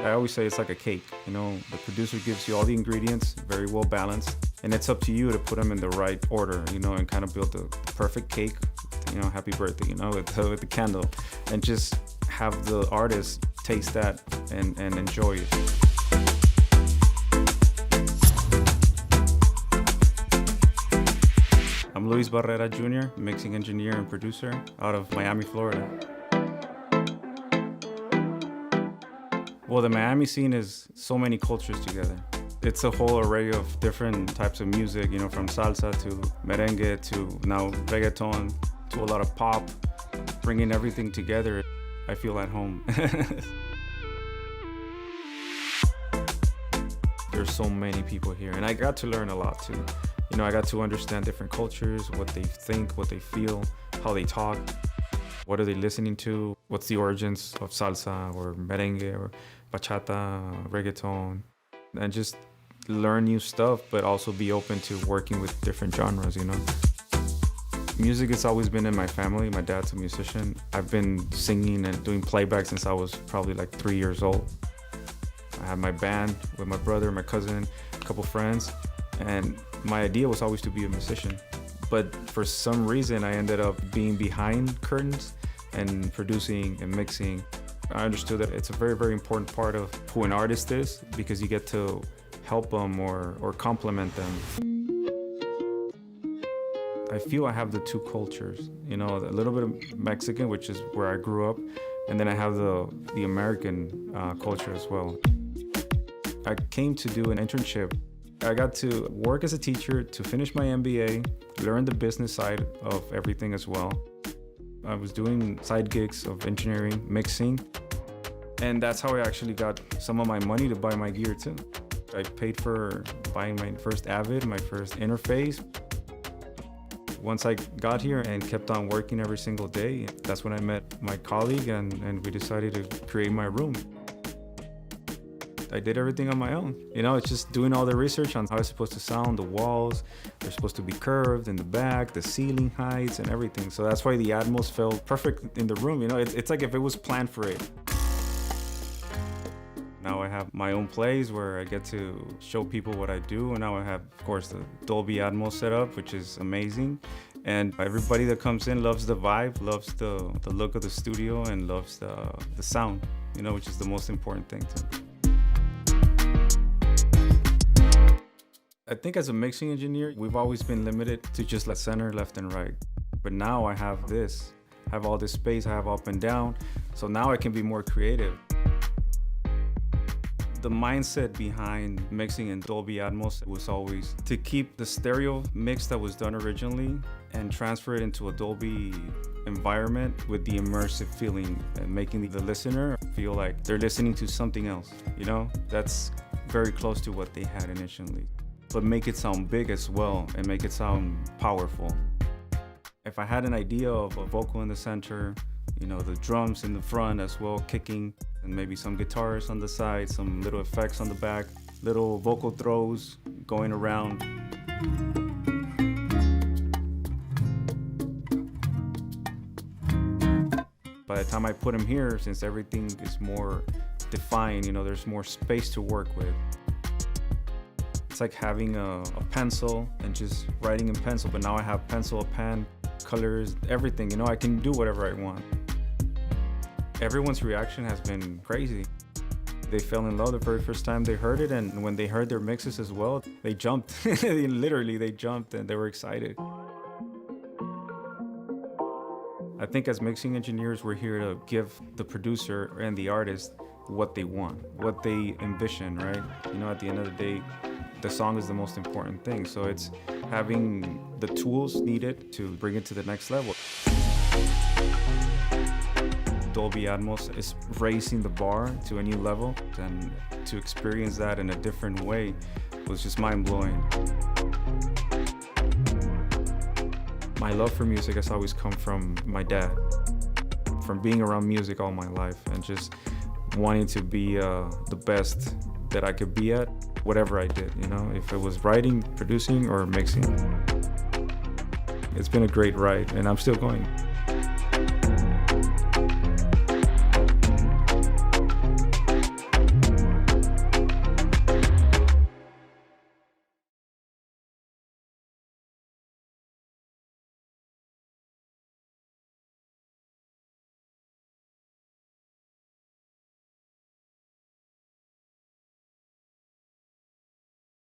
I always say it's like a cake. The producer gives you all the ingredients, very well balanced, and it's up to you to put them in the right order, and kind of build the perfect cake, happy birthday, with the candle, and just have the artist taste that and enjoy it. I'm Luis Barrera Jr., mixing engineer and producer out of Miami, Florida. Well, the Miami scene is so many cultures together. It's a whole array of different types of music, from salsa to merengue to now reggaeton to a lot of pop. Bringing everything together, I feel at home. There's so many people here, and I got to learn a lot too. I got to understand different cultures, what they think, what they feel, how they talk, what are they listening to, what's the origins of salsa or merengue or bachata, reggaeton, and just learn new stuff, but also be open to working with different genres, Music has always been in my family. My dad's a musician. I've been singing and doing playback since I was probably like 3 years old. I had my band with my brother, my cousin, a couple friends, and my idea was always to be a musician. But for some reason, I ended up being behind curtains and producing and mixing. I understood that it's a very, very important part of who an artist is, because you get to help them or complement them. I feel I have the two cultures, a little bit of Mexican, which is where I grew up, and then I have the American culture as well. I came to do an internship. I got to work as a teacher to finish my MBA, learn the business side of everything as well. I was doing side gigs of engineering, mixing, and that's how I actually got some of my money to buy my gear too. I paid for buying my first Avid, my first interface. Once I got here and kept on working every single day, that's when I met my colleague and we decided to create my room. I did everything on my own. It's just doing all the research on how it's supposed to sound, the walls, they're supposed to be curved in the back, the ceiling heights and everything. So that's why the Atmos felt perfect in the room. It's like if it was planned for it. Now I have my own place where I get to show people what I do. And now I have, of course, the Dolby Atmos setup, which is amazing. And everybody that comes in loves the vibe, loves the look of the studio, and loves the sound, which is the most important thing to me. I think as a mixing engineer, we've always been limited to just center, left and right. But now I have this, I have all this space, I have up and down. So now I can be more creative. The mindset behind mixing in Dolby Atmos was always to keep the stereo mix that was done originally and transfer it into a Dolby environment with the immersive feeling and making the listener feel like they're listening to something else. That's very close to what they had initially. But make it sound big as well and make it sound powerful. If I had an idea of a vocal in the center, the drums in the front as well, kicking, and maybe some guitars on the side, some little effects on the back, little vocal throws going around. By the time I put them here, since everything is more defined, there's more space to work with. It's like having a pencil and just writing in pencil, but now I have pencil, a pen, colors, everything. I can do whatever I want. Everyone's reaction has been crazy. They fell in love the very first time they heard it, and when they heard their mixes as well, they jumped. Literally, they jumped and they were excited. I think as mixing engineers, we're here to give the producer and the artist what they want, what they envision, right? At the end of the day, the song is the most important thing. So it's having the tools needed to bring it to the next level. Dolby Atmos is raising the bar to a new level, and to experience that in a different way was just mind-blowing. My love for music has always come from my dad, from being around music all my life and just wanting to be the best that I could be at whatever I did, if it was writing, producing, or mixing. It's been a great ride, and I'm still going.